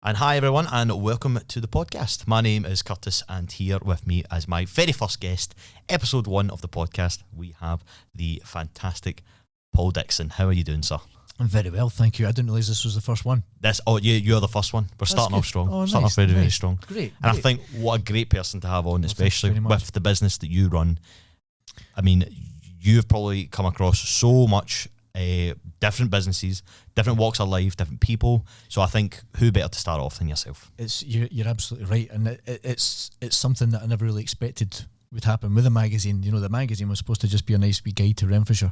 And hi everyone, and welcome to the podcast. My name is Curtis, and here with me as my very first guest, episode 1 of the podcast, we have the fantastic Paul Dixon. How are you doing, sir? I'm very well, thank you. I didn't realise this was the first one. You're the first one. We're starting off strong. Oh, starting off very, very strong. Great. And I think what a great person to have on, especially with the business that you run. I mean, you've probably come across so much different businesses, different walks of life, different people. So I think who better to start off than yourself? You're absolutely right, and it's something that I never really expected would happen with the magazine. You know, the magazine was supposed to just be a nice wee guide to Renfrewshire,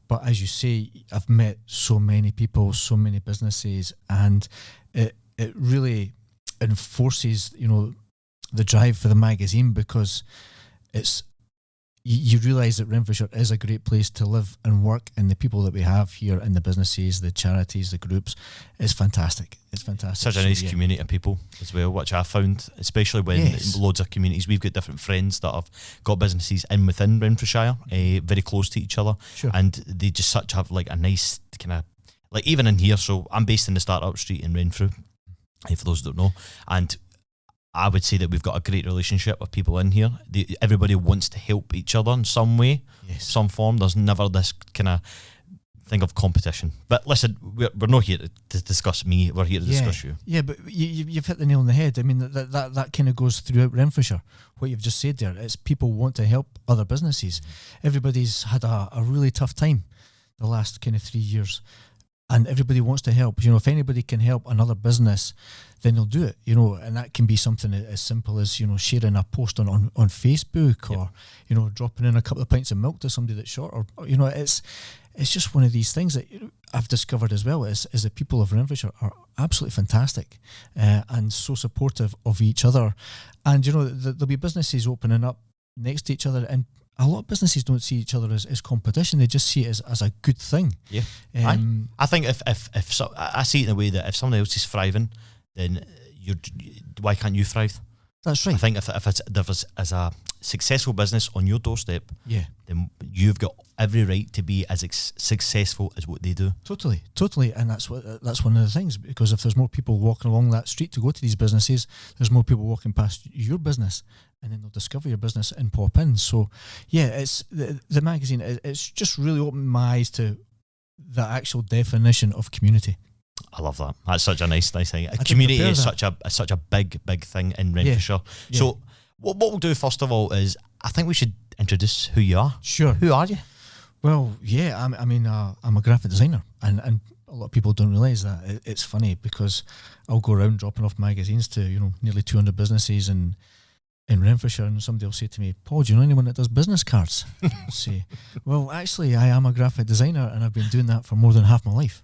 but as you say, I've met so many people, so many businesses, and it really enforces, you know, the drive for the magazine, because it's. You realise that Renfrewshire is a great place to live and work, and the people that we have here, and the businesses, the charities, the groups, is fantastic. It's fantastic. Such a nice community of people as well, which I found, especially when loads of communities, we've got different friends that have got businesses within Renfrewshire, very close to each other, and they just have like a nice kind of, like even in here, so I'm based in the Startup Street in Renfrew, for those who don't know, and I would say that we've got a great relationship with people in here. Everybody wants to help each other in some way, some form. There's never this kind of thing of competition. But listen, we're not here to discuss me. We're here to discuss you. Yeah, but you've hit the nail on the head. I mean, that kind of goes throughout Renfrewshire. What you've just said there, it's people want to help other businesses. Everybody's had a really tough time the last kind of 3 years. And everybody wants to help. You know, if anybody can help another business, then they'll do it. You know, and that can be something as simple as, you know, sharing a post on Facebook, or you know, dropping in a couple of pints of milk to somebody that's short, or you know, it's just one of these things that I've discovered as well. Is the people of Renfrewshire are absolutely fantastic, and so supportive of each other. And you know, there'll be businesses opening up next to each other, and a lot of businesses don't see each other as competition. They just see it as a good thing. Yeah, I think if I see it in a way that if someone else is thriving, then why can't you thrive? That's right. I think if it's as a successful business on your doorstep, then you've got every right to be as successful as what they do. Totally, and that's one of the things, because if there's more people walking along that street to go to these businesses, there's more people walking past your business, and then they'll discover your business and pop in. So yeah, it's the magazine. It's just really opened my eyes to the actual definition of community. I love that. That's such a nice thing. A community is such a big thing in Renfrewshire. Yeah. So what we'll do first of all is, I think we should introduce who you are. Sure. Who are you? Well, yeah, I'm a graphic designer, and a lot of people don't realise that. It's funny, because I'll go around dropping off magazines to, you know, nearly 200 businesses in Renfrewshire, and somebody will say to me, "Paul, do you know anyone that does business cards?" I'll say, "Well, actually, I am a graphic designer, and I've been doing that for more than half my life."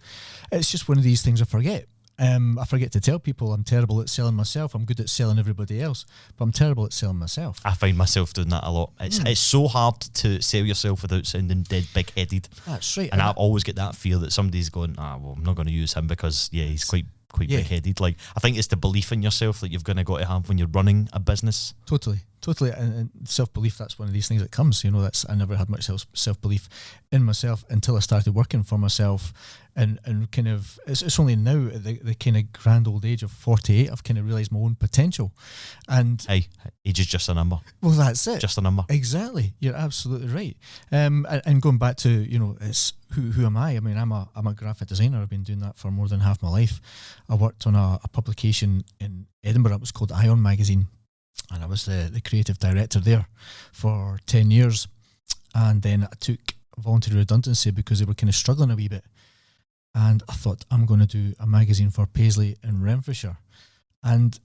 It's just one of these things I forget. I forget to tell people I'm terrible at selling myself. I'm good at selling everybody else, but I'm terrible at selling myself. I find myself doing that a lot. It's so hard to sell yourself without sounding dead big-headed. That's right. And I always get that fear that somebody's going, well, I'm not going to use him because, he's quite big-headed. Like, I think it's the belief in yourself that you've got to have when you're running a business. Totally. And self-belief, that's one of these things that comes. You know, I never had much self-belief in myself until I started working for myself. And kind of, it's only now at the kind of grand old age of 48, I've kind of realised my own potential. And hey, age is just a number. Well, that's it. Just a number. Exactly. You're absolutely right. And going back to, you know, it's who am I? I mean, I'm a graphic designer. I've been doing that for more than half my life. I worked on a publication in Edinburgh. It was called Ion Magazine, and I was the creative director there for 10 years. And then I took voluntary redundancy because they were kind of struggling a wee bit. And I thought, I'm going to do a magazine for Paisley in Renfrewshire. And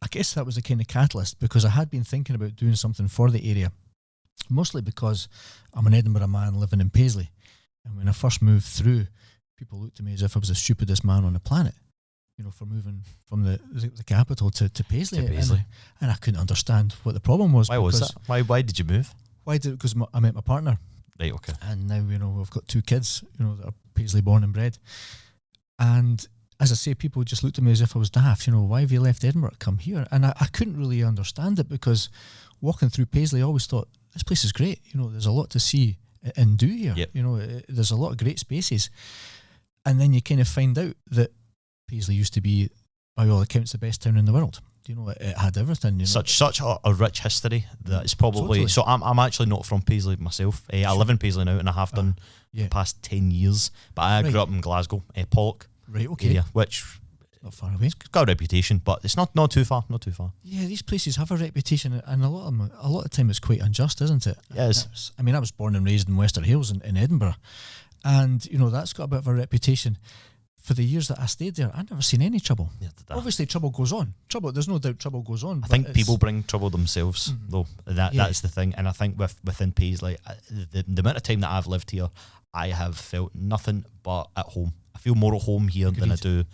I guess that was a kind of catalyst, because I had been thinking about doing something for the area, mostly because I'm an Edinburgh man living in Paisley. And when I first moved through, people looked at me as if I was the stupidest man on the planet, you know, for moving from the capital to Paisley. And I couldn't understand what the problem was. Why was that? Why did you move? Because I met my partner. Right, okay. And now, you know, we've got 2 kids, you know, that are Paisley born and bred. And as I say, people just looked at me as if I was daft. You know, why have you left Edinburgh to come here? And I couldn't really understand it, because walking through Paisley, I always thought, this place is great. You know, there's a lot to see and do here. Yep. You know, there's a lot of great spaces. And then you kind of find out that Paisley used to be by all accounts the best town in the world. You know, it had everything. You know? Such a rich history that it's probably. Totally. So I'm actually not from Paisley myself. I live in Paisley now, and I have done the past 10 years. But I grew up in Glasgow, Pollock area, which not far away. It's got a reputation, but it's not too far. Not too far. Yeah, these places have a reputation, and a lot of the time it's quite unjust, isn't it? Yes. I mean, I was born and raised in Wester Hailes in Edinburgh, and you know that's got a bit of a reputation. For the years that I stayed there, I've never seen any trouble. Yeah, obviously, trouble goes on. There's no doubt trouble goes on. I think people bring trouble themselves, though. That's the thing. And I think within Paisley, the amount of time that I've lived here, I have felt nothing but at home. I feel more at home here than I do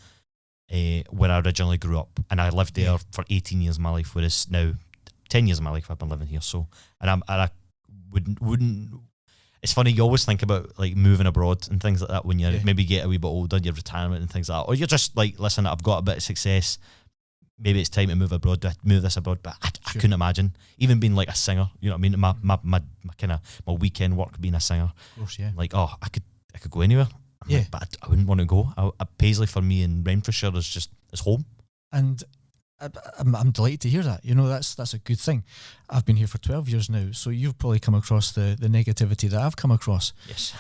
where I originally grew up. And I lived there for 18 years of my life, whereas now 10 years of my life I've been living here. So, and I wouldn't. It's funny, you always think about like moving abroad and things like that when you maybe get a wee bit older, your retirement and things like that, or you're just like, listen, I've got a bit of success, maybe it's time to move abroad, move this abroad. But I couldn't imagine even being like a singer. You know what I mean? My kind of my weekend work being a singer. Of course, yeah. Like, I could go anywhere. Like, but I wouldn't want to go. Paisley for me in Renfrewshire is home. And I'm delighted to hear that. You know, that's a good thing. I've been here for 12 years now, so you've probably come across the negativity that I've come across. Yes.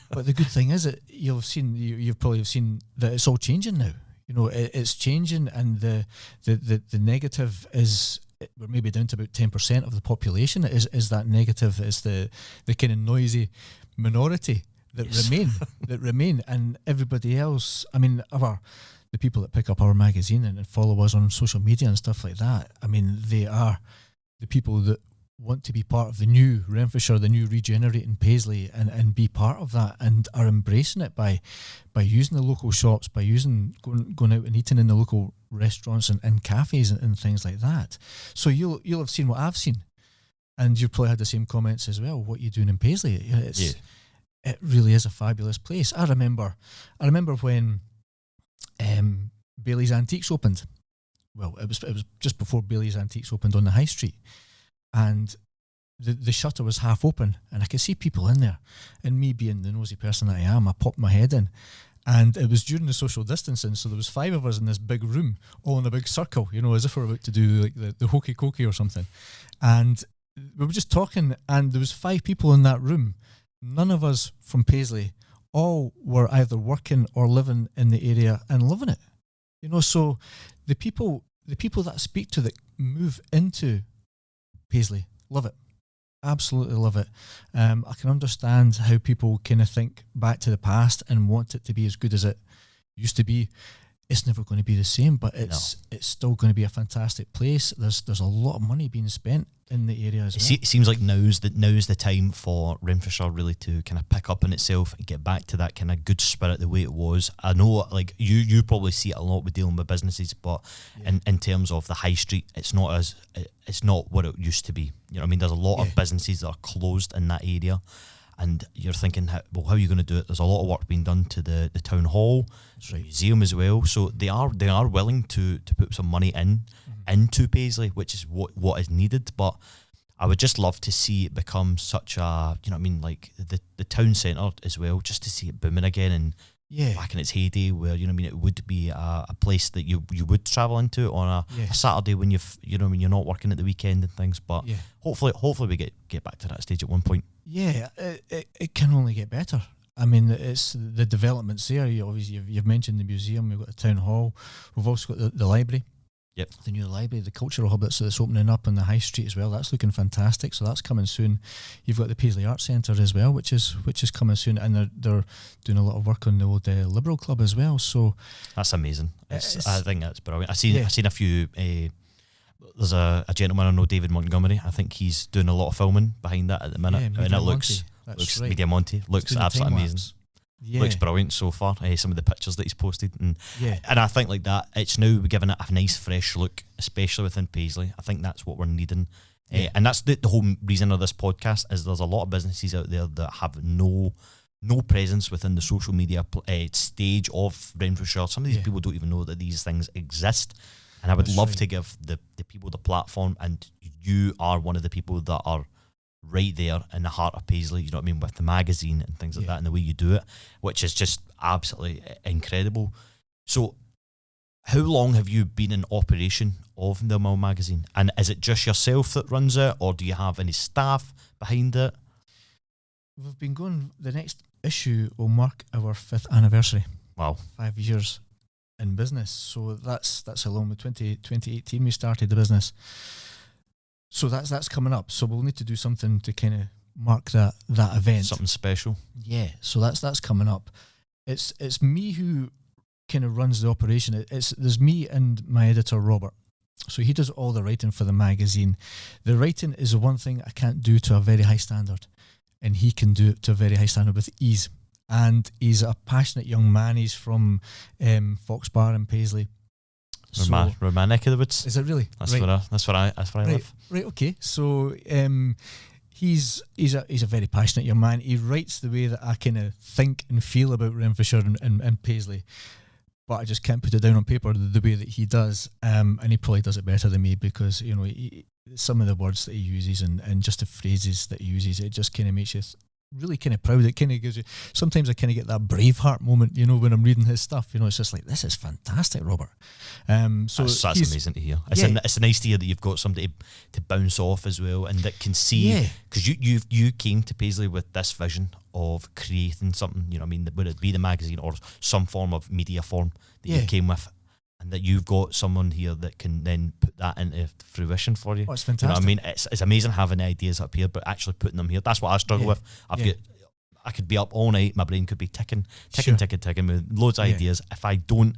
But the good thing is that you've probably seen that it's all changing now. You know, it's changing, and the negative is, we're maybe down to about 10% of the population is that negative. Is the kind of noisy minority that remain, and everybody else. I mean, the people that pick up our magazine and follow us on social media and stuff like that, I mean, they are the people that want to be part of the new Renfrewshire, the new regenerating Paisley, and be part of that, and are embracing it by using the local shops, by going out and eating in the local restaurants and cafes and things like that. So you'll have seen what I've seen, and you've probably had the same comments as well. What you're doing in Paisley, it really is a fabulous place. I remember when Bailey's Antiques opened. Well, it was just before Bailey's Antiques opened on the high street, and the shutter was half open, and I could see people in there. And me being the nosy person that I am, I popped my head in, and it was during the social distancing, so there was 5 of us in this big room, all in a big circle, you know, as if we were about to do like the hokey cokey or something. And we were just talking, and there was 5 people in that room, none of us from Paisley. All were either working or living in the area and loving it. You know, so the people that I speak to that move into Paisley love it. Absolutely love it. I can understand how people kind of think back to the past and want it to be as good as it used to be. It's never going to be the same, but it's still going to be a fantastic place. There's a lot of money being spent in the area as well. It seems like now's the time for Renfrewshire really to kind of pick up on itself and get back to that kind of good spirit the way it was. I know, like you probably see it a lot with dealing with businesses, but in terms of the high street, it's not what it used to be. You know what I mean? There's a lot of businesses that are closed in that area. And you're thinking, how are you going to do it? There's a lot of work being done to the town hall, the museum as well. So they are willing to put some money into Paisley, which is what is needed. But I would just love to see it become such a, you know what I mean, like the town centre as well, just to see it booming again and back in its heyday, where, you know what I mean, it would be a place that you would travel into on a Saturday when you're not working at the weekend and things. But hopefully we get back to that stage at one point. Yeah, it can only get better. I mean, it's the developments there. You've mentioned the museum. We've got the town hall. We've also got the library. Yep. The new library, the cultural hub that's opening up on the high street as well. That's looking fantastic. So that's coming soon. You've got the Paisley Arts Centre as well, which is coming soon, and they're doing a lot of work on the old Liberal Club as well. So that's amazing. I think that's brilliant. I've seen a few. There's a gentleman I know, David Montgomery. I think he's doing a lot of filming behind that at the minute, and it looks Media Monty looks absolutely amazing. Looks brilliant so far. Some of the pictures that he's posted, and I think like that, it's now giving it a nice fresh look, especially within Paisley. I think that's what we're needing, and that's the whole reason of this podcast. Is there's a lot of businesses out there that have no presence within the social media stage of Renfrewshire. Some of these people don't even know that these things exist, and I would love to give the people the platform. And you are one of the people that are right there in the heart of Paisley, you know what I mean, with the magazine and things like that, and the way you do it, which is just absolutely incredible. So How long have you been in operation of the Mill magazine? And is it just yourself that runs it, or do you have any staff behind it? We've been going, the next issue will mark our 5th anniversary. Wow. 5 years in business. So that's along with 2018 we started the business. So that's coming up. So we'll need to do something to kind of mark that event. Something special. Yeah. So that's coming up. It's me who kind of runs the operation. There's me and my editor Robert. So he does all the writing for the magazine. The writing is the one thing I can't do to a very high standard, and he can do it to a very high standard with ease. And he's a passionate young man. He's from Foxbar in Paisley. We're my neck of the woods. Is it really? That's where I live. Right. Okay. So he's a very passionate young man. He writes the way that I kind of think and feel about Renfrewshire and Paisley, but I just can't put it down on paper the way that he does. And he probably does it better than me, because some of the words that he uses and just the phrases that he uses, it just kind of makes you really kind of proud. It kind of gives you, sometimes I kind of get that Braveheart moment, when I'm reading his stuff. It's just like, this is fantastic, Robert. So that's amazing to hear. It's nice to hear that you've got somebody to bounce off as well, and that can see, because you came to Paisley with this vision of creating something, would it be the magazine or some form of media form that you came with, and that you've got someone here that can then put that into fruition for you. Oh, it's fantastic. It's amazing having ideas up here, but actually putting them here, that's what I struggle with. I could be up all night, my brain could be ticking with loads of ideas. If I don't,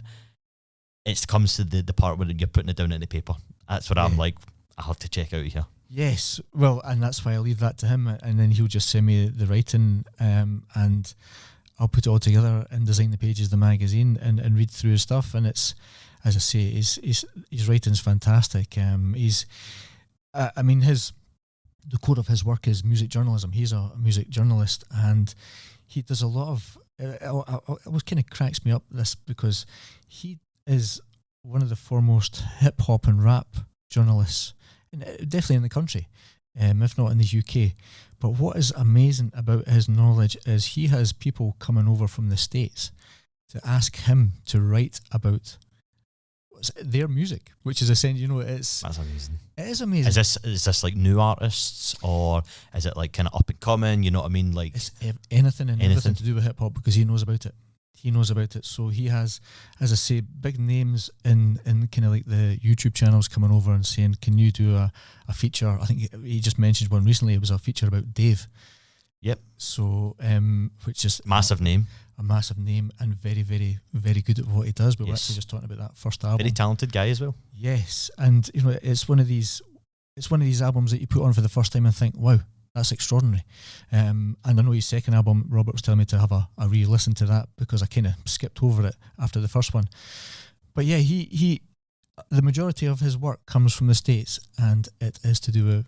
it comes to the part where you're putting it down into paper. That's what I'm like, I have to check out here. Yes, well, and that's why I leave that to him, and then he'll just send me the writing, and I'll put it all together and design the pages of the magazine and read through his stuff. And it's, as I say, his writing's fantastic. The core of his work is music journalism. He's a music journalist, and he does a lot of. It always kind of cracks me up, this, because he is one of the foremost hip hop and rap journalists, definitely in the country, if not in the UK. But what is amazing about his knowledge is he has people coming over from the States to ask him to write about their music, which is essentially, that's amazing. It is amazing. Is this like new artists, or is it like kind of up and coming? You know what I mean? Like, it's anything and everything to do with hip hop, because he knows about it. So he has, as I say, big names in kind of like the YouTube channels coming over and saying, can you do a feature? I think he just mentioned one recently. It was a feature about Dave. Yep. So, which is massive name, and very, very, very good at what he does. But we're actually just talking about that first album. Very talented guy as well. Yes, and it's one of these albums that you put on for the first time and think, wow, that's extraordinary. And I know his second album, Robert was telling me to have a re-listen to that, because I kind of skipped over it after the first one. But yeah, he the majority of his work comes from the States, and it is to do with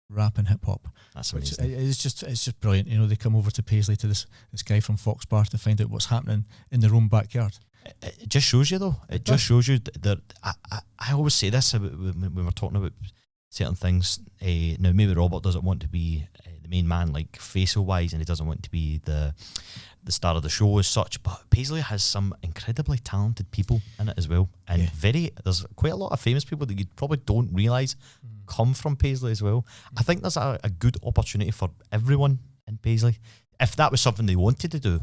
rap and hip hop. That's amazing. It's just brilliant. They come over to Paisley to this guy from Foxbar to find out what's happening in their own backyard. It just shows you, though. It just shows you that I always say this about when we're talking about certain things. Now, maybe Robert doesn't want to be the main man, like facial wise, and he doesn't want to be the star of the show as such. But Paisley has some incredibly talented people in it as well, and there's quite a lot of famous people that you probably don't realise come from Paisley as well. I think there's a good opportunity for everyone in Paisley. If that was something they wanted to do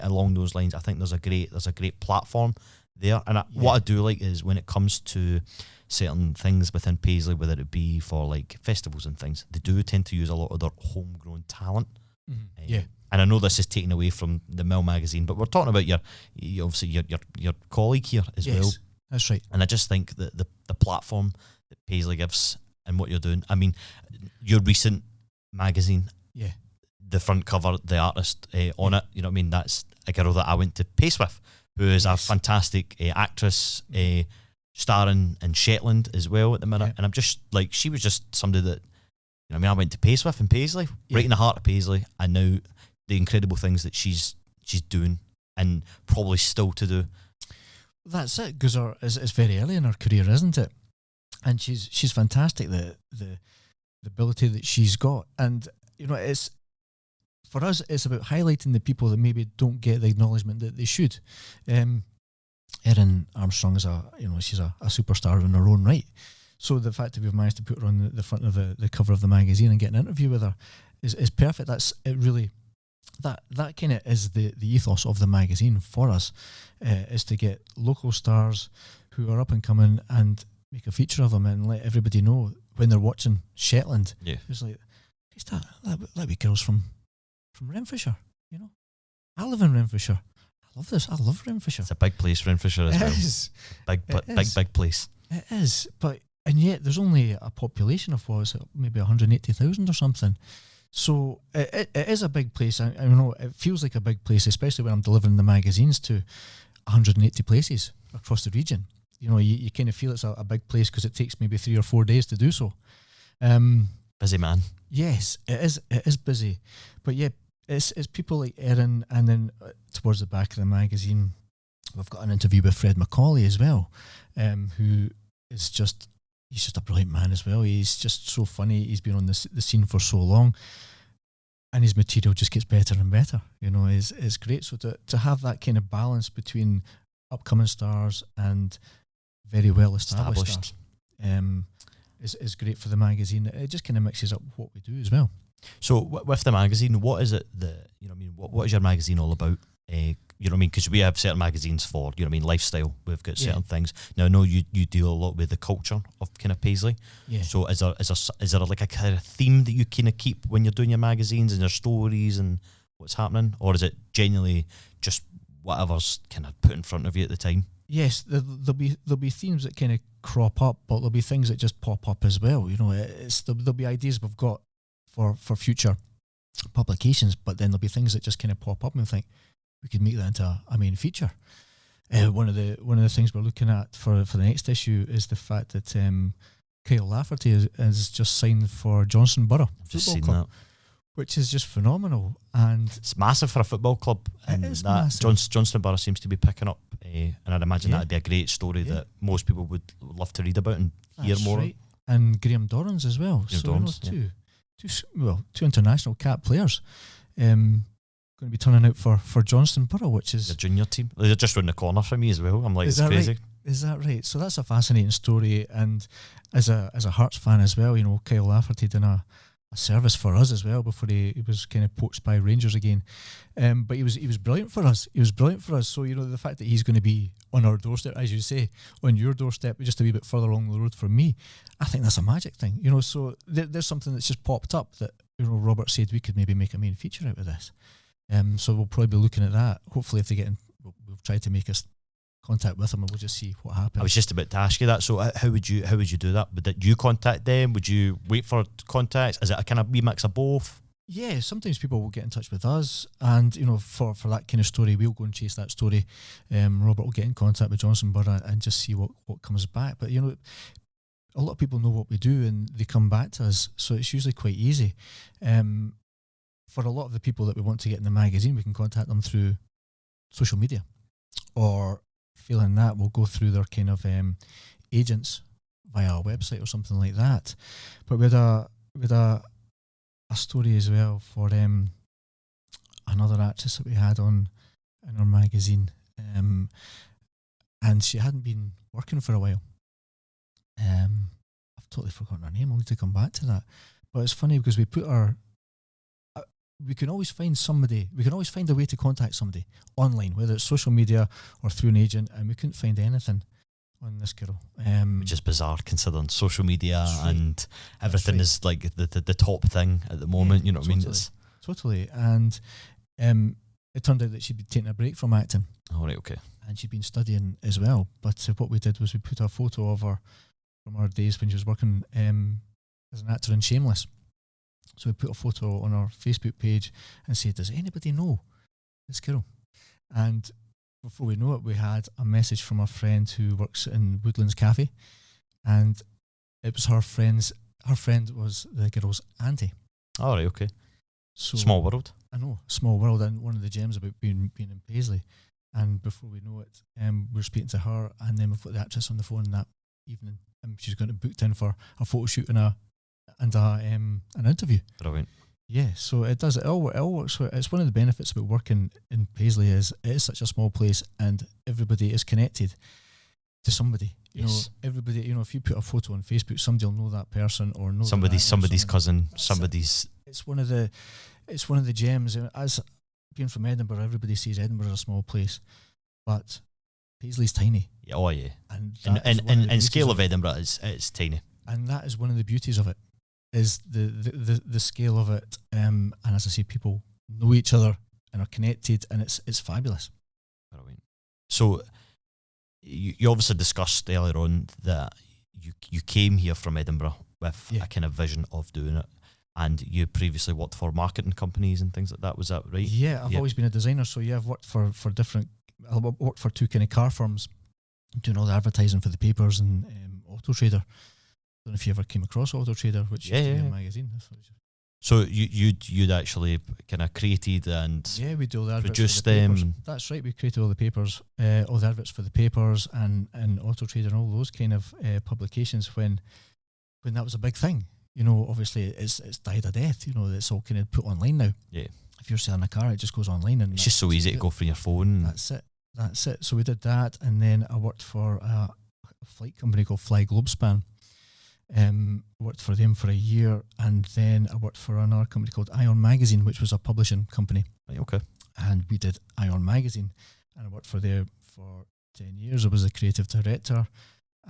along those lines, I think there's a great platform there. And what I do like is when it comes to certain things within Paisley, whether it be for like festivals and things, they do tend to use a lot of their homegrown talent. And I know this is taken away from the Mill magazine, but we're talking about your colleague here as well. That's right. And I just think that the platform that Paisley gives and what you're doing. I mean, your recent magazine, the front cover, the artist on it, you know what I mean? That's a girl that I went to Pace with, who is a fantastic actress, starring in Shetland as well at the minute. And I'm just like, she was just somebody that, I went to Pace with in Paisley, right in the heart of Paisley, and now the incredible things that she's doing and probably still to do. That's it, because it's very early in her career, isn't it? And she's fantastic. The ability that she's got, and it's for us. It's about highlighting the people that maybe don't get the acknowledgement that they should. Erin Armstrong is she's a superstar in her own right. So the fact that we've managed to put her on the front of the cover of the magazine and get an interview with her is perfect. That's it. Really, that kind of is the ethos of the magazine for us, is to get local stars who are up and coming and make a feature of them and let everybody know when they're watching Shetland. Yeah, it's like, that be girls from Renfrewshire. I live in Renfrewshire. I love this. I love Renfrewshire. It's a big place, Renfrewshire as well. Big place. It is, and yet there's only a population of maybe 180,000 or something. So it is a big place. I know it feels like a big place, especially when I'm delivering the magazines to 180 places across the region. You kind of feel it's a big place because it takes maybe 3 or 4 days to do so. Busy man. Yes, it is. It is busy, but yeah, it's people like Erin, and then towards the back of the magazine, we've got an interview with Fred Macaulay as well, who is he's just a brilliant man as well. He's just so funny. He's been on the scene for so long, and his material just gets better and better. It's great. So to have that kind of balance between upcoming stars and very well established stars, is great for the magazine. It just kind of mixes up what we do as well. So with the magazine, what is it what is your magazine all about? Because we have certain magazines for, lifestyle. We've got certain things. Now, I know you deal a lot with the culture of kind of Paisley. Yeah. So is there like a kind of theme that you kind of keep when you're doing your magazines and your stories and what's happening? Or is it genuinely just whatever's kind of put in front of you at the time? Yes, there'll be themes that kind of crop up, but there'll be things that just pop up as well. There'll be ideas we've got for future publications, but then there'll be things that just kind of pop up and think we could make that into a main feature. One of the things we're looking at for the next issue is the fact that Kyle Lafferty is just signed for Johnstone Borough Football Club, which is just phenomenal, and it's massive for a football club. And it is massive. Johnstone Borough seems to be picking up, and I'd imagine that'd be a great story that most people would love to read about and hear more. Right. And Graham Dorrans as well. Two international cap players. Going to be turning out for Johnstone Borough, which is the junior team. They're just round the corner from me as well. I'm like, it's crazy. Right? Is that right? So that's a fascinating story, and as a Hearts fan as well, Kyle Lafferty did a service for us as well before he was kind of poached by Rangers again. But he was brilliant for us. So the fact that he's going to be on our doorstep, as you say, on your doorstep, just a wee bit further along the road from me, I think that's a magic thing. So there's something that's just popped up that Robert said we could maybe make a main feature out of this. So we'll probably be looking at that. Hopefully, if they get in, we'll try to make us contact with them, and we'll just see what happens. I was just about to ask you that. So how would you do that? Would you contact them? Would you wait for contacts? Is it a kind of wee mix of both? Yeah, sometimes people will get in touch with us, and for that kind of story, we'll go and chase that story. Robert will get in contact with Johnstone Borough and just see what comes back. But a lot of people know what we do, and they come back to us, so it's usually quite easy. For a lot of the people that we want to get in the magazine, we can contact them through social media, or failing that, we'll go through their kind of agents via our website or something like that. But we had a story as well for another actress that we had on in our magazine, and she hadn't been working for a while. I've totally forgotten her name. I'll need to come back to that. But it's funny because we put her. We can always find somebody. We can always find a way to contact somebody online, whether it's social media or through an agent, and we couldn't find anything on this girl. Which is bizarre considering social media and everything is like the top thing at the moment. You know what I mean? Totally. And it turned out that she'd been taking a break from acting. Oh, right, okay. And she'd been studying as well. But what we did was we put a photo of her from her days when she was working as an actor in Shameless. So we put a photo on our Facebook page and said, does anybody know this girl? And before we know it, we had a message from a friend who works in Woodlands Cafe, and it was her friend was the girl's auntie. Oh, right, okay. So small world. I know, small world, and one of the gems about being in Paisley. And before we know it, we're speaking to her, and then we've got the actress on the phone that evening, and she's going to booked in for a photo shoot and an interview. Brilliant. Yeah, so it does. It all works. It's one of the benefits about working in Paisley is it is such a small place and everybody is connected to somebody. You know, everybody. You know, if you put a photo on Facebook, somebody will know that person or know somebody's cousin. Somebody's. It's one of the gems. As being from Edinburgh, everybody sees Edinburgh as a small place, but Paisley's tiny. Oh yeah, and scale of Edinburgh it's tiny, and that is one of the beauties of it. Is the scale of it, and as I say, people know each other and are connected, and it's fabulous. So you obviously discussed earlier on that you came here from Edinburgh with a kind of vision of doing it, and you previously worked for marketing companies and things like that. Was that right? Yeah, I've always been a designer, so I've worked for different. I worked for two kind of car firms, doing all the advertising for the papers and Auto Trader. I don't know if you ever came across Auto Trader, which used to be a magazine. So you'd actually kind of created and we do all the adverts produced for the them. Papers. That's right. We created all the papers, all the adverts for the papers and Auto Trader and all those kind of publications when that was a big thing. You know, obviously it's died a death. You know, it's all kind of put online now. Yeah. If you're selling a car, it just goes online, and it's just so easy to go from your phone. That's it. So we did that, and then I worked for a flight company called Fly Globespan. Worked for them for a year, and then I worked for another company called Ion Magazine, which was a publishing company. Right, okay. And we did Ion Magazine, and I worked for there for 10 years. I was the creative director,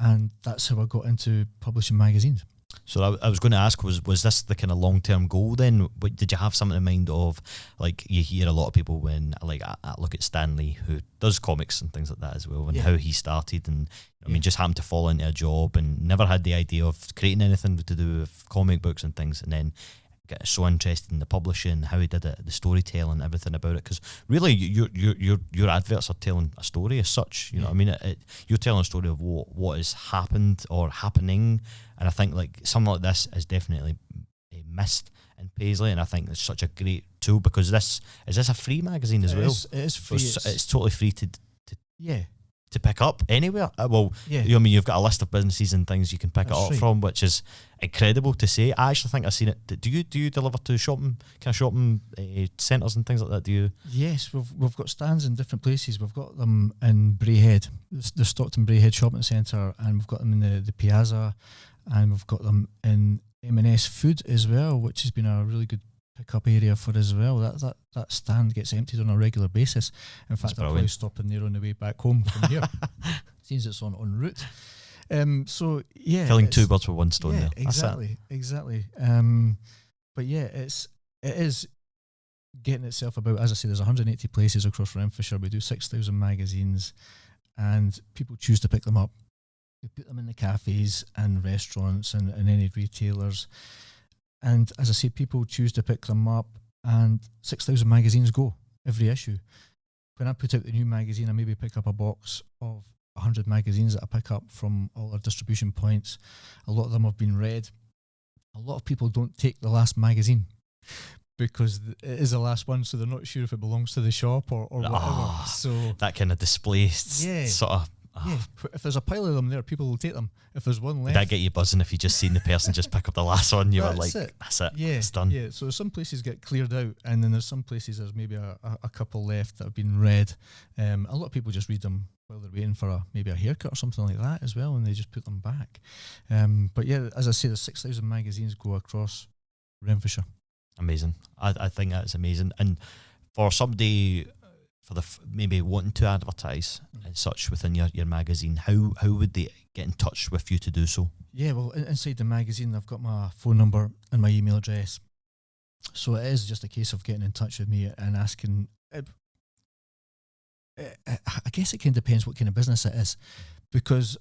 and that's how I got into publishing magazines. So I was going to ask, was this the kind of long-term goal then? Did you have something in mind of, like, you hear a lot of people when, like, I look at Stanley, who does comics and things like that as well, and how he started, and I mean, just happened to fall into a job and never had the idea of creating anything to do with comic books and things, and then get so interested in the publishing, how he did it, the storytelling, everything about it. Because really, your adverts are telling a story as such. You know what I mean? You're telling a story of what has happened or happening, and I think like something like this is definitely missed in Paisley, and I think it's such a great tool because is this a free magazine as well? It is free. So it's totally free to pick up anywhere. You know what I mean, you've got a list of businesses and things you can pick it up from, which is incredible to say. I actually think I've seen it. Do you deliver to shopping centres and things like that? Do you? Yes, we've got stands in different places. We've got them in Braehead, the Stockton Braehead Shopping Centre, and we've got them in the Piazza, and we've got them in M&S Food as well, which has been a really good pick-up area for as well. That stand gets emptied on a regular basis. In fact, I'll probably stop in there on the way back home from here, since it's on route. So yeah, killing two birds with one stone. Yeah, there. Exactly. But yeah, it is getting itself about. As I say, there's 180 places across Renfrewshire. We do 6,000 magazines, and people choose to pick them up. We put them in the cafes and restaurants and any retailers. And as I say, people choose to pick them up, and 6,000 magazines go every issue. When I put out the new magazine, I maybe pick up a box of 100 magazines that I pick up from all our distribution points. A lot of them have been read. A lot of people don't take the last magazine because it is the last one, so they're not sure if it belongs to the shop or whatever. So that kind of displaced sort of. Yeah, if there's a pile of them there, people will take them. If there's one left, did that get you buzzing? If you just seen the person just pick up the last one, you were like, "That's it, it's done." Yeah. So some places get cleared out, and then there's some places there's maybe a couple left that have been read. A lot of people just read them while they're waiting for maybe a haircut or something like that as well, and they just put them back. But yeah, as I say, there's 6,000 magazines go across Renfrewshire. Amazing. I think that's amazing, and for somebody. For maybe wanting to advertise and such within your magazine, how would they get in touch with you to do so? Yeah, well, inside the magazine, I've got my phone number and my email address. So it is just a case of getting in touch with me and asking. I guess it kind of depends what kind of business it is, because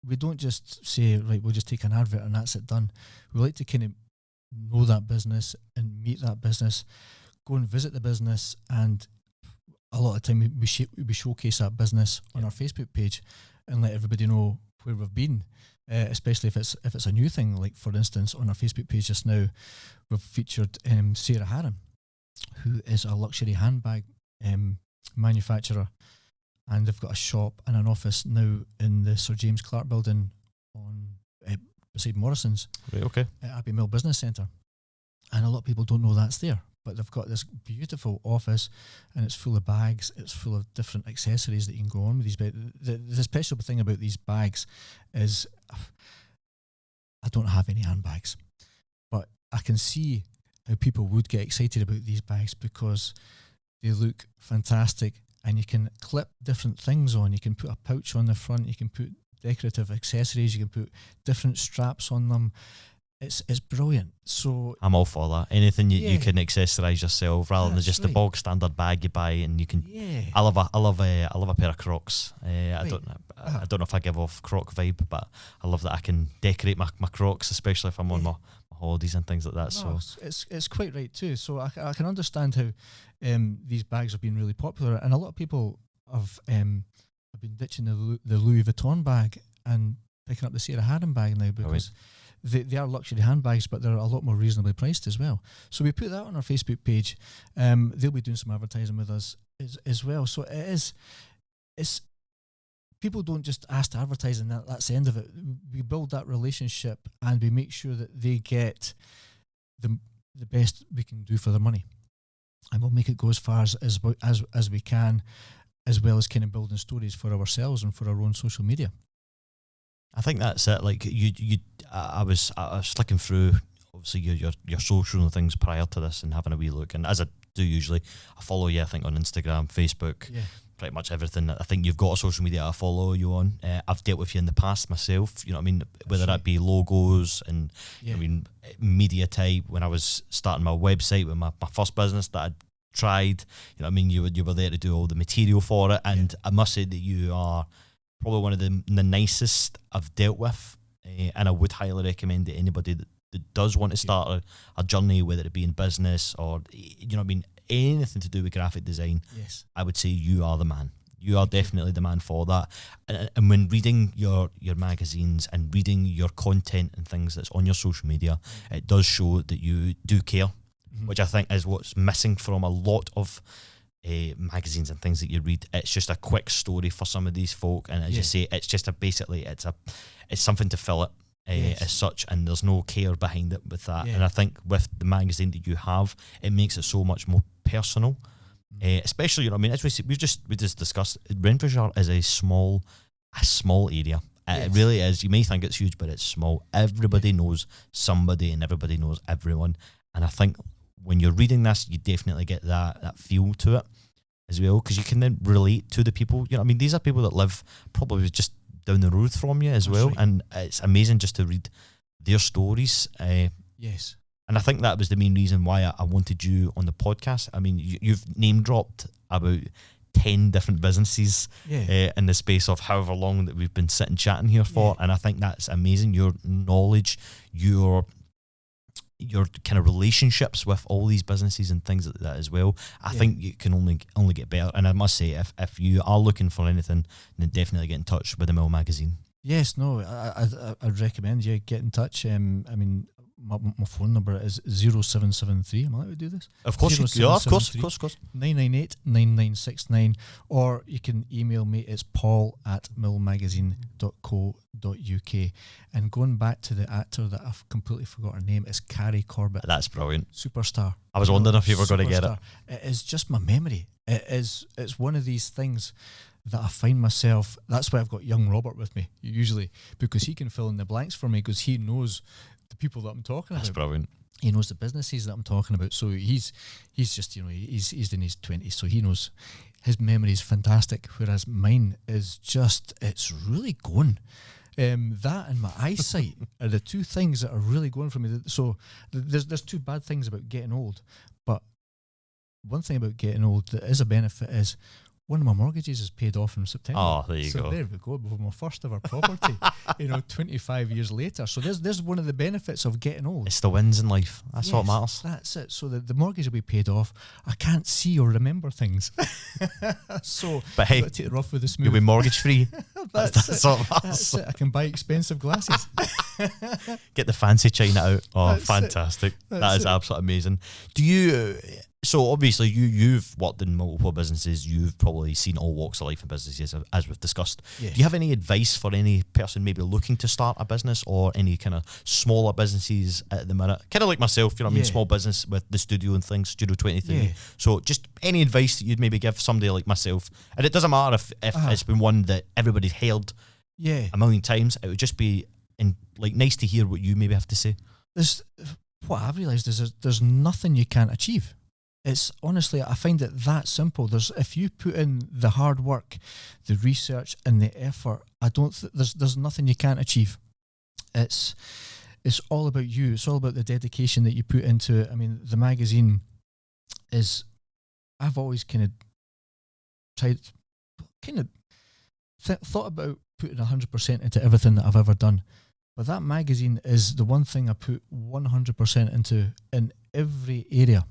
we don't just say, right, we'll just take an advert and that's it done. We like to kind of know that business and meet that business, go and visit the business, and a lot of time we showcase that business on our Facebook page and let everybody know where we've been, especially if it's a new thing. Like, for instance, on our Facebook page just now, we've featured Sarah Harron, who is a luxury handbag manufacturer, and they've got a shop and an office now in the Sir James Clark building on beside Morrison's, right, okay, at Abbey Mill Business Centre. And a lot of people don't know that's there. But they've got this beautiful office, and it's full of bags. It's full of different accessories that you can go on with these bags. The special thing about these bags is I don't have any handbags, but I can see how people would get excited about these bags because they look fantastic, and you can clip different things on. You can put a pouch on the front. You can put decorative accessories. You can put different straps on them. It's brilliant. So I'm all for that. Anything you can accessorise yourself rather than just the bog standard bag you buy, and you can. Yeah. I love a pair of Crocs. I don't know if I give off Croc vibe, but I love that I can decorate my Crocs, especially if I'm on my holidays and things like that. No, so it's quite right too. So I can understand how these bags have been really popular, and a lot of people have been ditching the Louis Vuitton bag and picking up the Sarah Haddon bag now because. They are luxury handbags, but they're a lot more reasonably priced as well. So we put that on our Facebook page. They'll be doing some advertising with us as well. So it's people don't just ask to advertise and that's the end of it. We build that relationship and we make sure that they get the best we can do for their money. And we'll make it go as far as we can, as well as kind of building stories for ourselves and for our own social media. I think that's it. Like I was flicking through obviously your social and things prior to this and having a wee look. And as I do usually, I follow you. I think on Instagram, Facebook, pretty much everything. I think you've got a social media I follow you on. I've dealt with you in the past myself. You know what I mean? Whether that be logos and I mean media type. When I was starting my website with my first business that I'd tried, you know what I mean? You were there to do all the material for it, and I must say that you are probably one of the nicest I've dealt with, and I would highly recommend that anybody that does want to start a journey, whether it be in business or, you know what I mean, anything to do with graphic design, I would say you are the man. You are definitely the man for that. And when reading your magazines and reading your content and things that's on your social media, it does show that you do care, which I think is what's missing from a lot of magazines and things that you read. It's just a quick story for some of these folk, and as you say, it's just it's something to fill it as such, and there's no care behind it with that. And I think with the magazine that you have, it makes it so much more personal. Especially, you know what I mean, as we just discussed, Renfrewshire is a small area. It really is. You may think it's huge, but it's small. Everybody knows somebody and everybody knows everyone, and I think when you're reading this, you definitely get that feel to it as well, because you can then relate to the people. You know what I mean? These are people that live probably just down the road from you as well, right. And it's amazing just to read their stories. Yes. And I think that was the main reason why I wanted you on the podcast. I mean, you've name dropped about 10 different businesses in the space of however long that we've been sitting chatting here for, and I think that's amazing. Your knowledge, your kind of relationships with all these businesses and things like that as well. I think you can only get better. And I must say, if you are looking for anything, then definitely get in touch with the Mill magazine. Yes, no, I'd recommend you get in touch. I mean, my phone number is 0773. Am I allowed to do this? Of course, of course. 998 9969, or you can email me. It's paul@millmagazine.co.uk. And going back to the actor that I've completely forgot her name, is Carrie Corbett. That's brilliant. Superstar. I was wondering if you were going to get it. It is just my memory. It's one of these things that I find myself. That's why I've got young Robert with me usually, because he can fill in the blanks for me, because he knows the people that I'm talking about. That's brilliant. He knows the businesses that I'm talking about. So he's just, you know, he's in his 20s, so he knows. His memory is fantastic, whereas mine is just, it's really going. That and my eyesight are the two things that are really going for me. So there's two bad things about getting old, but one thing about getting old that is a benefit is one of my mortgages is paid off in September. Oh, there you go. So there we go. With my first ever property, 25 years later. So there's one of the benefits of getting old. It's the wins in life. That's what matters. That's it. So the mortgage will be paid off. I can't see or remember things. But hey, take it rough with the smooth. You'll be mortgage free. That's what matters. That's it. I can buy expensive glasses. Get the fancy china out. Oh, that's fantastic. That is absolutely amazing. Do you... So obviously you've worked in multiple businesses. You've probably seen all walks of life in businesses, as we've discussed. Yeah. Do you have any advice for any person maybe looking to start a business, or any kind of smaller businesses at the minute? Kind of like myself, you know what I mean? Small business with the studio and things, Studio 23. Yeah. So just any advice that you'd maybe give somebody like myself. And it doesn't matter if it's been one that everybody's heard a million times. It would just be nice to hear what you maybe have to say. What I've realised is there's nothing you can't achieve. It's honestly, I find it that simple. If you put in the hard work, the research and the effort, there's nothing you can't achieve. It's all about you. It's all about the dedication that you put into it. I mean, the magazine I've always kind of thought about putting 100% into everything that I've ever done. But that magazine is the one thing I put 100% into in every area.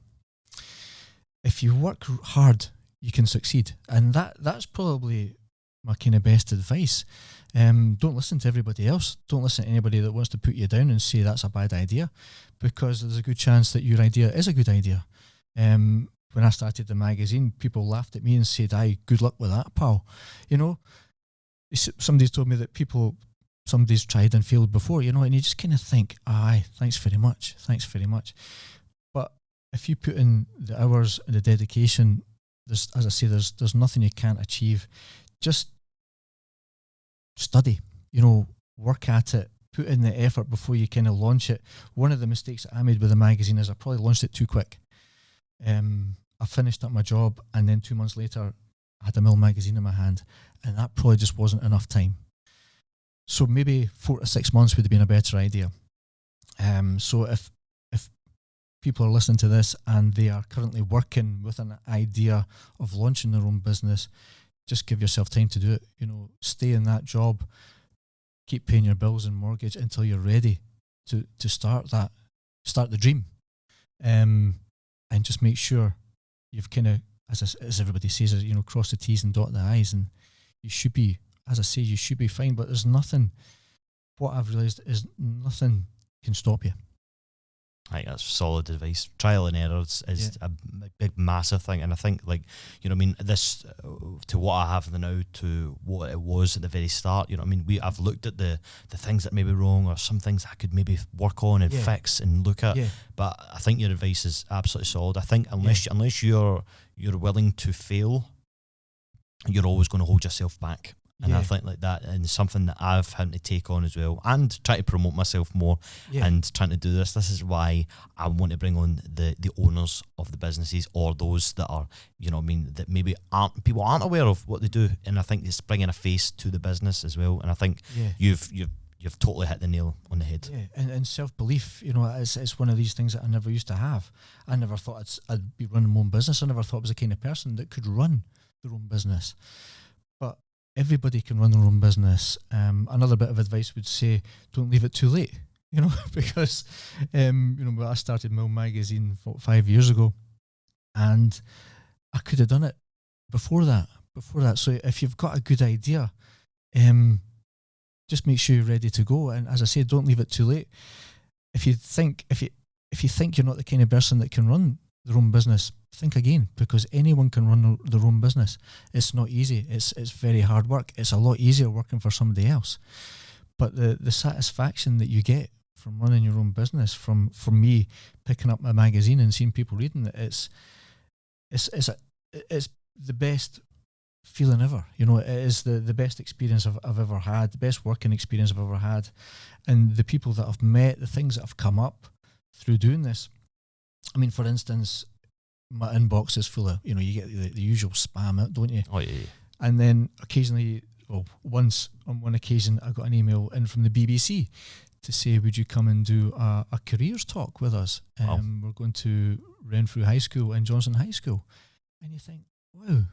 If you work hard, you can succeed. And that's probably my kind of best advice. Don't listen to everybody else. Don't listen to anybody that wants to put you down and say that's a bad idea, because there's a good chance that your idea is a good idea. When I started the magazine, people laughed at me and said, "Aye, good luck with that, pal." You know, somebody's told me that somebody's tried and failed before, you know, and you just kind of think, "Aye, thanks very much. But if you put in the hours and the dedication, there's nothing you can't achieve. Just study, work at it, put in the effort before you kind of launch it. One of the mistakes that I made with the magazine is I probably launched it too quick. I finished up my job, and then 2 months later, I had a Mill magazine in my hand, and that probably just wasn't enough time. So maybe 4 to 6 months would have been a better idea. So if people are listening to this and they are currently working with an idea of launching their own business, just give yourself time to do it. Stay in that job, keep paying your bills and mortgage until you're ready to start the dream. And just make sure you've kind of, as everybody says, cross the T's and dot the I's, and you should be, as I say, you should be fine. But there's nothing, what I've realised is nothing can stop you. I think that's solid advice. Trial and error is a big, massive thing. And I think, this to what I have now to what it was at the very start, I've looked at the things that may be wrong, or some things I could maybe work on and fix and look at. Yeah. But I think your advice is absolutely solid. I think unless you're willing to fail, you're always going to hold yourself back. And I think like that, and something that I've had to take on as well, and try to promote myself more, and trying to do this. This is why I want to bring on the owners of the businesses, or those that are, that maybe people aren't aware of what they do. And I think it's bringing a face to the business as well. And I think you've totally hit the nail on the head. Yeah, and self-belief, it's one of these things that I never used to have. I never thought I'd be running my own business. I never thought I was the kind of person that could run their own business. But everybody can run their own business. Another bit of advice would say, don't leave it too late, because, I started Mill magazine 5 years ago, and I could have done it before that. So if you've got a good idea, just make sure you're ready to go. And as I say, don't leave it too late. If you think you're not the kind of person that can run their own business, think again, because anyone can run their own business. It's not easy. It's very hard work. It's a lot easier working for somebody else. But the satisfaction that you get from running your own business, from me picking up my magazine and seeing people reading it, it's the best feeling ever. It is the best experience I've ever had, the best working experience I've ever had. And the people that I've met, the things that have come up through doing this. I mean, for instance, my inbox is full of, you get the usual spam, don't you? Oh, yeah. And then occasionally, once on one occasion, I got an email in from the BBC to say, would you come and do a careers talk with us? We're going to Renfrewshire High School and Johnson High School. And you think, wow,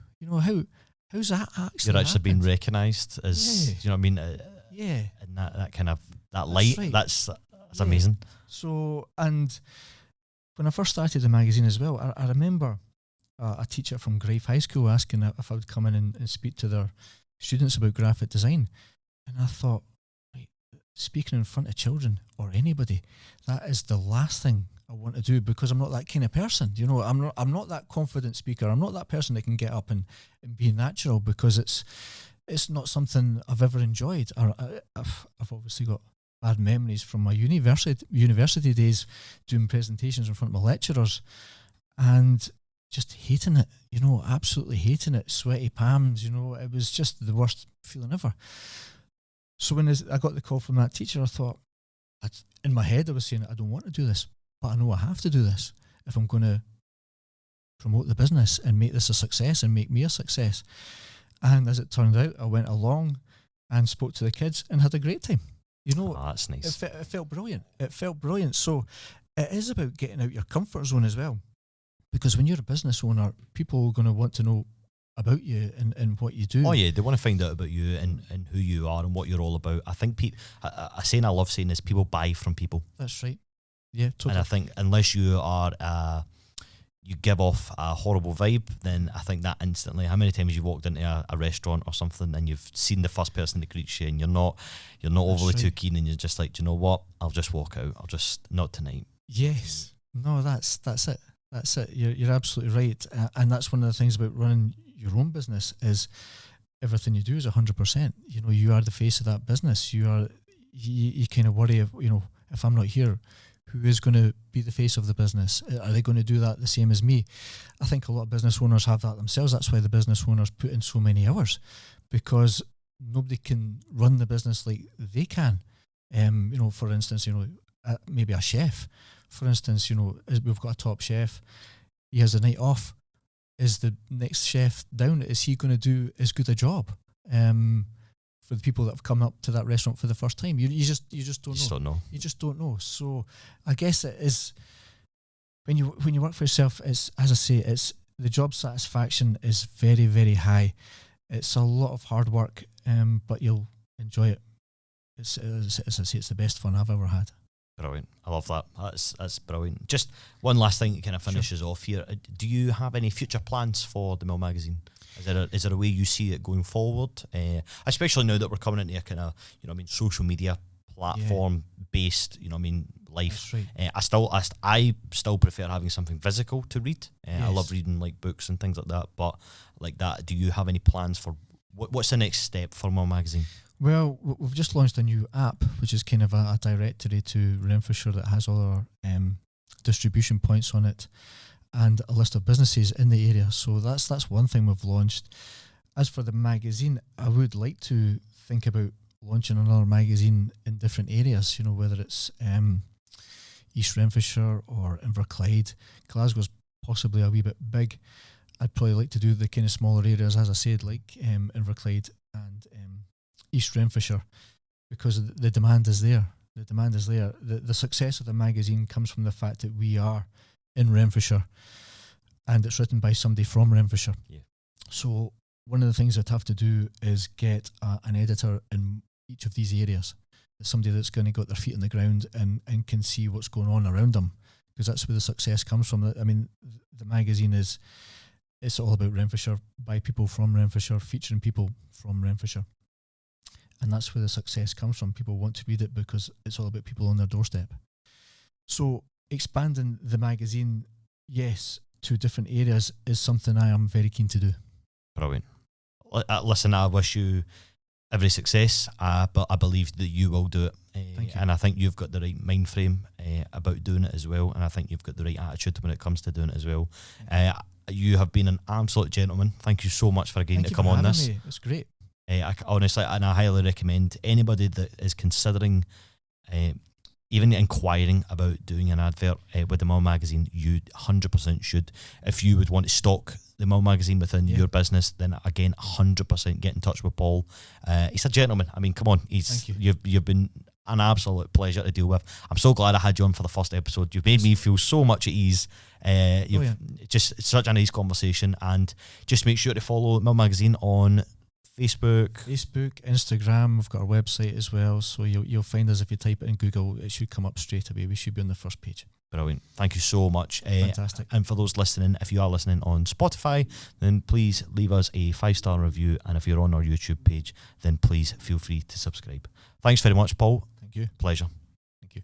how's that actually You're actually being recognised as, and that kind of, that light, right. that's amazing. So, and when I first started the magazine as well, I remember a teacher from Greif High School asking if I would come in and speak to their students about graphic design. And I thought, right, speaking in front of children or anybody, that is the last thing I want to do, because I'm not that kind of person. You know, I'm not that confident speaker. I'm not that person that can get up and be natural, because it's not something I've ever enjoyed. I've obviously got bad memories from my university days, doing presentations in front of my lecturers and just hating it, you know, absolutely hating it, sweaty palms, you know, it was just the worst feeling ever. So when I got the call from that teacher, I thought, in my head I was saying, I don't want to do this, but I know I have to do this if I'm going to promote the business and make this a success and make me a success. And as it turned out, I went along and spoke to the kids and had a great time. You know, that's nice. It felt brilliant. It felt brilliant. So it is about getting out your comfort zone as well. Because when you're a business owner, people are going to want to know about you and what you do. Oh yeah, they want to find out about you and who you are and what you're all about. I think a saying I love saying is people buy from people. That's right. Yeah, totally. And I think unless you are you give off a horrible vibe, then I think that instantly, how many times you walked into a restaurant or something and you've seen the first person that greets you and you're not overly too keen, and you're just like, do you know what, I'll just walk out, I'll just, not tonight. Yes. No, that's it. That's it. You're absolutely right. And that's one of the things about running your own business, is everything you do is 100%. You know, you are the face of that business. You kind of worry if, you know, if I'm not here, who is going to be the face of the business? Are they going to do that the same as me? I think a lot of business owners have that themselves. That's why the business owners put in so many hours, because nobody can run the business like they can. You know, for instance, you know, maybe a chef, for instance, you know, we've got a top chef. He has a night off. Is the next chef down? Is he going to do as good a job? For the people that have come up to that restaurant for the first time, you just don't know. You just don't know. So I guess it is, when you work for yourself, it's, as I say, it's, the job satisfaction is very, very high. It's a lot of hard work, but you'll enjoy it. It's, as I say, it's the best fun I've ever had. Brilliant. I love that. That's brilliant. Just one last thing that kind of finishes off here. Do you have any future plans for the Mill magazine? Is there a way you see it going forward? Especially now that we're coming into a kind of, you know, I mean, social media platform based, you know, I mean, life. Right. I still prefer having something physical to read. Yes. I love reading like books and things like that. But like that, do you have any plans for what's the next step for Mill magazine? Well, we've just launched a new app, which is kind of a directory to Renfrewshire that has all our distribution points on it, and a list of businesses in the area. So that's one thing we've launched. As for the magazine, I would like to think about launching another magazine in different areas, you know, whether it's East Renfrewshire or Inverclyde. Glasgow's possibly a wee bit big. I'd probably like to do the kind of smaller areas, as I said, like Inverclyde and East Renfrewshire, because the demand is there. The demand is there. The success of the magazine comes from the fact that we are in Renfrewshire and it's written by somebody from Renfrewshire. Yeah. So one of the things I'd have to do is get an editor in each of these areas, somebody that's going to got their feet on the ground and can see what's going on around them, because that's where the success comes from. I mean, the magazine it's all about Renfrewshire, by people from Renfrewshire, featuring people from Renfrewshire. And that's where the success comes from. People want to read it because it's all about people on their doorstep. So expanding the magazine, yes, to different areas is something I am very keen to do. Brilliant. Listen, I wish you every success, but I believe that you will do it. Thank you. And I think you've got the right mind frame about doing it as well. And I think you've got the right attitude when it comes to doing it as well. You have been an absolute gentleman. Thank you so much for agreeing to come on this. Me. It's great. Honestly, and I highly recommend anybody that is considering, even inquiring about doing an advert with the Mill magazine, you 100% should. If you would want to stock the Mill magazine within your business, then again, 100% get in touch with Paul. He's a gentleman. I mean, come on, Thank you. You've been an absolute pleasure to deal with. I'm so glad I had you on for the first episode. You've made me feel so much at ease. It's such a nice conversation, and just make sure to follow Mill magazine on Facebook, Instagram. We've got our website as well, so you'll find us if you type it in Google. It should come up straight away. We should be on the first page. Brilliant. Thank you so much. Fantastic. And for those listening, if you are listening on Spotify, then please leave us a 5-star review, and if you're on our YouTube page, then please feel free to subscribe. Thanks very much, Paul. Thank you. Pleasure. Thank you.